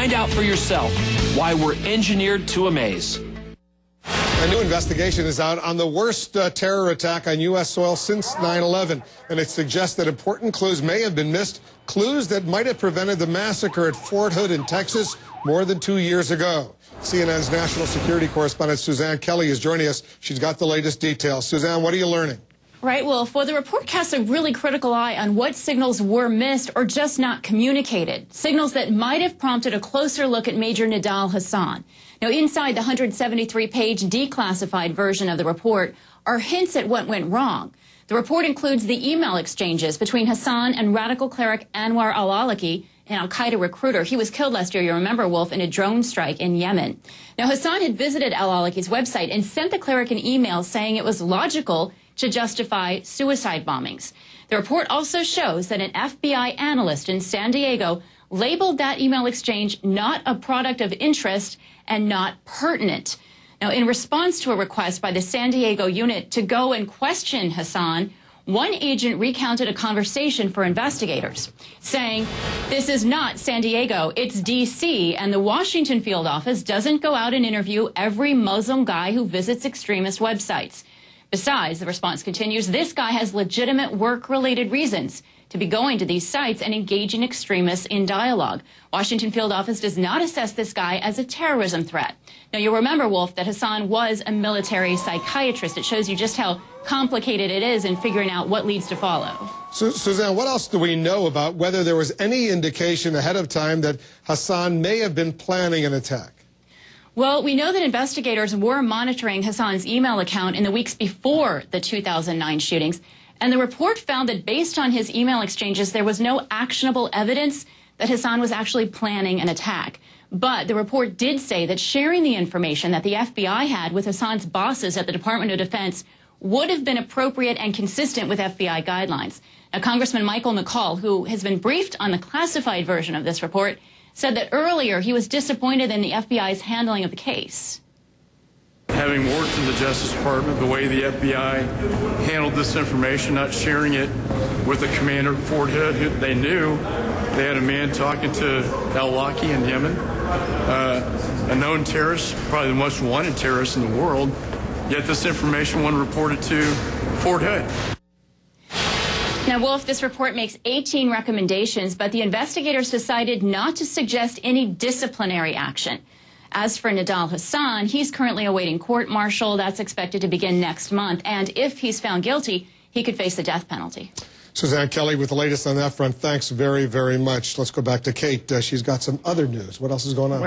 Find out for yourself why we're engineered to amaze. A new investigation is out on the worst terror attack on U.S. soil since 9/11, and it suggests that important clues may have been missed, clues that might have prevented the massacre at Fort Hood in Texas more than 2 years ago. CNN's national security correspondent Suzanne Kelly is joining us. She's got the latest details. Suzanne, what are you learning? Right, Wolf. Well, the report casts a really critical eye on what signals were missed or just not communicated, signals that might have prompted a closer look at Major Nidal Hasan. Now, inside the 173-page declassified version of the report are hints at what went wrong. The report includes the email exchanges between Hasan and radical cleric Anwar al-Awlaki, an al-Qaeda recruiter. He was killed last year, you remember, Wolf, in a drone strike in Yemen. Now, Hasan had visited al-Awlaki's website and sent the cleric an email saying it was logical to justify suicide bombings. The report also shows that an FBI analyst in San Diego labeled that email exchange not a product of interest and not pertinent. Now, in response to a request by the San Diego unit to go and question Hasan, one agent recounted a conversation for investigators, saying, "This is not San Diego, it's D.C., and the Washington field office doesn't go out and interview every Muslim guy who visits extremist websites. Besides," the response continues, "this guy has legitimate work-related reasons to be going to these sites and engaging extremists in dialogue. Washington field office does not assess this guy as a terrorism threat." Now, you'll remember, Wolf, that Hasan was a military psychiatrist. It shows you just how complicated it is in figuring out what leads to follow. So, Suzanne, what else do we know about whether there was any indication ahead of time that Hasan may have been planning an attack? Well, we know that investigators were monitoring Hasan's email account in the weeks before the 2009 shootings, and the report found that based on his email exchanges, there was no actionable evidence that Hasan was actually planning an attack. But the report did say that sharing the information that the FBI had with Hasan's bosses at the Department of Defense would have been appropriate and consistent with FBI guidelines. Now, Congressman McCaul, who has been briefed on the classified version of this report, said that earlier he was disappointed in the FBI's handling of the case. Having worked in the Justice Department, the way the FBI handled this information, not sharing it with the commander of Fort Hood, who they knew they had a man talking to al-Awlaki in Yemen, a known terrorist, probably the most wanted terrorist in the world, yet this information wasn't reported to Fort Hood. Now, Wolf, this report makes 18 recommendations, but the investigators decided not to suggest any disciplinary action. As for Nidal Hasan, he's currently awaiting court-martial. That's expected to begin next month. And if he's found guilty, he could face the death penalty. Suzanne Kelly with the latest on that front. Thanks very, very much. Let's go back to Kate. She's got some other news. What else is going on?